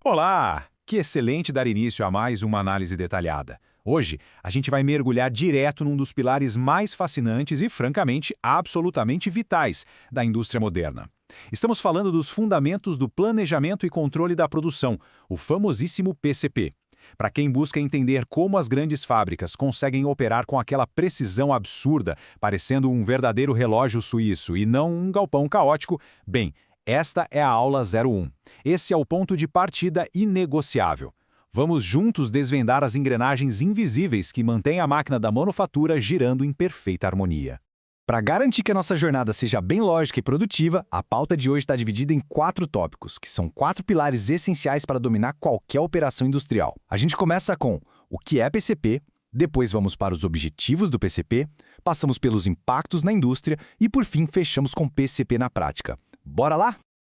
Olá! Que excelente dar início a mais uma análise detalhada. Hoje, a gente vai mergulhar direto num dos pilares mais fascinantes e, francamente, absolutamente vitais da indústria moderna. Estamos falando dos fundamentos do planejamento e controle da produção, o famosíssimo PCP. Para quem busca entender como as grandes fábricas conseguem operar com aquela precisão absurda, parecendo um verdadeiro relógio suíço e não um galpão caótico, bem, esta é a aula 01. Esse é o ponto de partida inegociável. Vamos juntos desvendar as engrenagens invisíveis que mantêm a máquina da manufatura girando em perfeita harmonia. Para garantir que a nossa jornada seja bem lógica e produtiva, a pauta de hoje está dividida em 4 tópicos, que são 4 pilares essenciais para dominar qualquer operação industrial. A gente começa com o que é PCP, depois vamos para os objetivos do PCP, passamos pelos impactos na indústria e, por fim, fechamos com PCP na prática. Bora lá?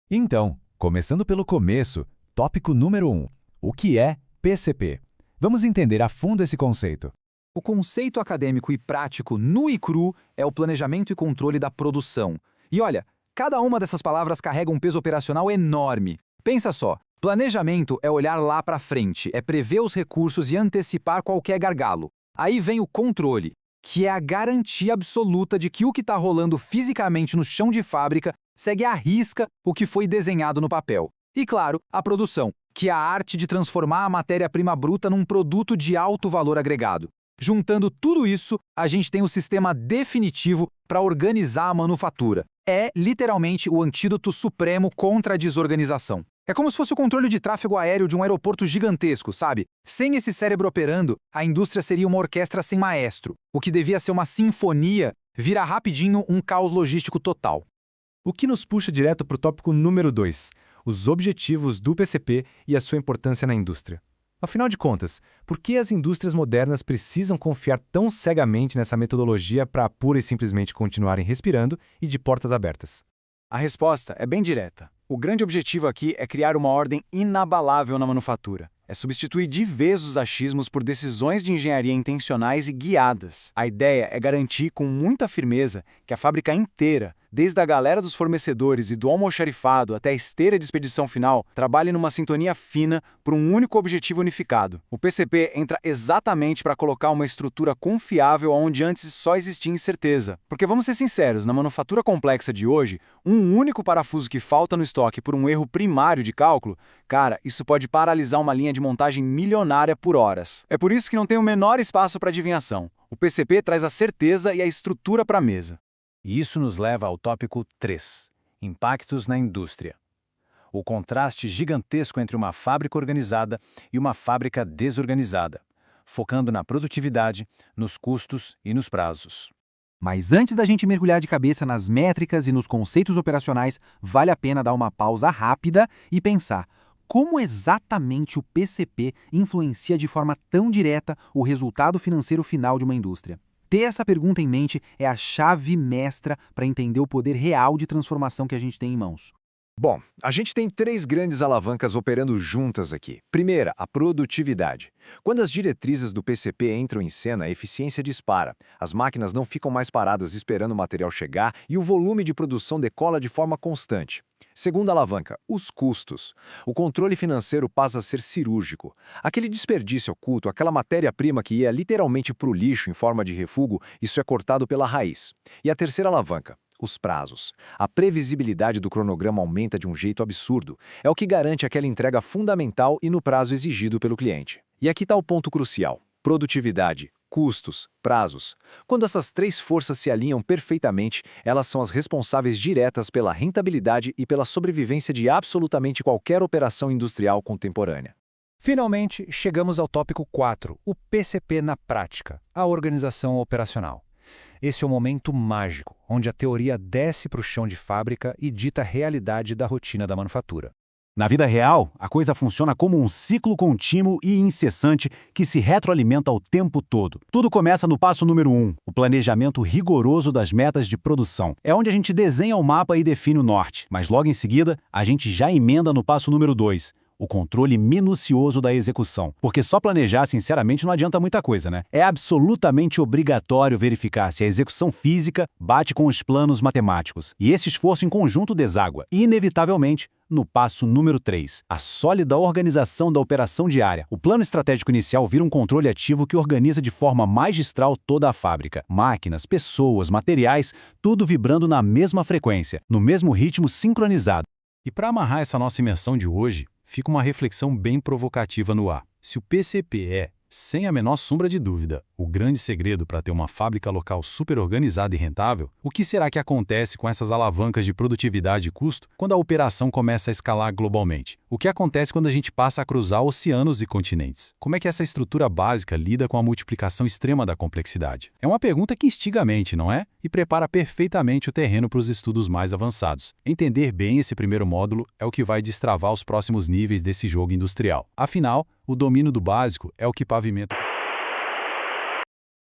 Então, começando pelo começo, tópico número 1. O que é PCP? Vamos entender a fundo esse conceito. O conceito acadêmico e prático nu e cru é o planejamento e controle da produção. E olha, cada uma dessas palavras carrega um peso operacional enorme. Pensa só, planejamento é olhar lá para frente, é prever os recursos e antecipar qualquer gargalo. Aí vem o controle, que é a garantia absoluta de que o que está rolando fisicamente no chão de fábrica segue à risca o que foi desenhado no papel. E claro, a produção, que é a arte de transformar a matéria-prima bruta num produto de alto valor agregado. Juntando tudo isso, a gente tem o sistema definitivo para organizar a manufatura. É, literalmente, o antídoto supremo contra a desorganização. É como se fosse o controle de tráfego aéreo de um aeroporto gigantesco, sabe? Sem esse cérebro operando, a indústria seria uma orquestra sem maestro. O que devia ser uma sinfonia vira rapidinho um caos logístico total. O que nos puxa direto para o tópico número 2, os objetivos do PCP e a sua importância na indústria. Afinal de contas, por que as indústrias modernas precisam confiar tão cegamente nessa metodologia para pura e simplesmente continuarem respirando e de portas abertas? A resposta é bem direta. O grande objetivo aqui é criar uma ordem inabalável na manufatura. É substituir de vez os achismos por decisões de engenharia intencionais e guiadas. A ideia é garantir com muita firmeza que a fábrica inteira, desde a galera dos fornecedores e do almoxarifado até a esteira de expedição final, trabalhe numa sintonia fina por um único objetivo unificado. O PCP entra exatamente para colocar uma estrutura confiável onde antes só existia incerteza. Porque vamos ser sinceros, na manufatura complexa de hoje, um único parafuso que falta no estoque por um erro primário de cálculo, cara, isso pode paralisar uma linha de montagem milionária por horas. É por isso que não tem o menor espaço para adivinhação. O PCP traz a certeza e a estrutura para a mesa. E isso nos leva ao tópico 3, impactos na indústria. O contraste gigantesco entre uma fábrica organizada e uma fábrica desorganizada, focando na produtividade, nos custos e nos prazos. Mas antes da gente mergulhar de cabeça nas métricas e nos conceitos operacionais, vale a pena dar uma pausa rápida e pensar como exatamente o PCP influencia de forma tão direta o resultado financeiro final de uma indústria. Ter essa pergunta em mente é a chave mestra para entender o poder real de transformação que a gente tem em mãos. Bom, a gente tem 3 grandes alavancas operando juntas aqui. Primeira, a produtividade. Quando as diretrizes do PCP entram em cena, a eficiência dispara. As máquinas não ficam mais paradas esperando o material chegar e o volume de produção decola de forma constante. Segunda alavanca, os custos. O controle financeiro passa a ser cirúrgico. Aquele desperdício oculto, aquela matéria-prima que ia literalmente para o lixo em forma de refúgio, isso é cortado pela raiz. E a terceira alavanca, os prazos. A previsibilidade do cronograma aumenta de um jeito absurdo. É o que garante aquela entrega fundamental e no prazo exigido pelo cliente. E aqui está o ponto crucial. Produtividade, custos, prazos. Quando essas 3 forças se alinham perfeitamente, elas são as responsáveis diretas pela rentabilidade e pela sobrevivência de absolutamente qualquer operação industrial contemporânea. Finalmente, chegamos ao tópico 4, o PCP na prática, a organização operacional. Esse é o momento mágico, onde a teoria desce para o chão de fábrica e dita a realidade da rotina da manufatura. Na vida real, a coisa funciona como um ciclo contínuo e incessante que se retroalimenta o tempo todo. Tudo começa no passo número 1, o planejamento rigoroso das metas de produção. É onde a gente desenha o mapa e define o norte, mas logo em seguida, a gente já emenda no passo número 2, o controle minucioso da execução. Porque só planejar, sinceramente, não adianta muita coisa, né? É absolutamente obrigatório verificar se a execução física bate com os planos matemáticos. E esse esforço em conjunto deságua, inevitavelmente, no passo número 3, a sólida organização da operação diária. O plano estratégico inicial vira um controle ativo que organiza de forma magistral toda a fábrica. Máquinas, pessoas, materiais, tudo vibrando na mesma frequência, no mesmo ritmo sincronizado. E para amarrar essa nossa imersão de hoje, fica uma reflexão bem provocativa no ar. Se o PCP é, sem a menor sombra de dúvida, o grande segredo para ter uma fábrica local super organizada e rentável, o que será que acontece com essas alavancas de produtividade e custo quando a operação começa a escalar globalmente? O que acontece quando a gente passa a cruzar oceanos e continentes? Como é que essa estrutura básica lida com a multiplicação extrema da complexidade? É uma pergunta que instiga a mente, não é? E prepara perfeitamente o terreno para os estudos mais avançados. Entender bem esse primeiro módulo é o que vai destravar os próximos níveis desse jogo industrial. Afinal, o domínio do básico é o que pavimenta